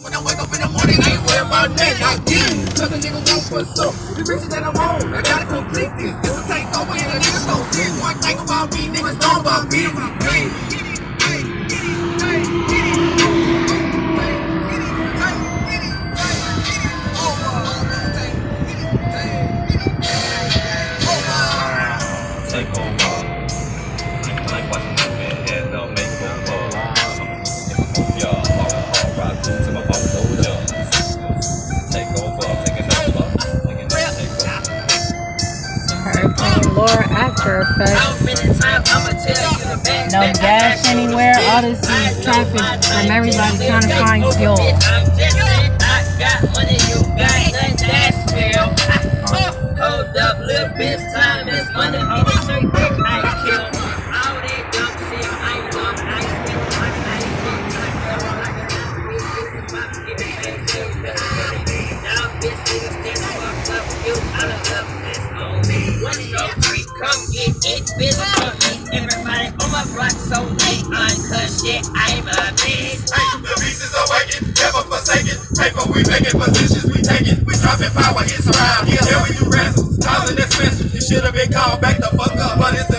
When I wake up in the morning, I ain't worried about that. I get it. Cause a nigga won't push up. The riches that I'm on, I gotta complete this. This will take over and the niggas don't see it. One thing about me, niggas know about me. Hey, get it, hey, get it, hey, get it. Take over. Like watching this man head don't make over. Y'all, hard rock to my heart soldier. Take over, taking over, taking over. Hurricane Lora after effects. No gas anywhere. All this is traffic from everybody trying to find fuel. Hold up, little bitch, time is money. Oh, so you think I kill all that dumb shit? I ain't dumb, I ain't still like I ain't still like now, bitch, niggas stand fucked up. You, I love this on me. One your freak, come get it, bitch. Everybody on my block so late. Uncut shit, I'm a bitch. Hey, the beast is awakened, never forsaken. Paper we making, positions we taking. We dropping power, it's around here. Yeah, we do ransoms, causing expenses. You should have been called back the fuck up, but it's the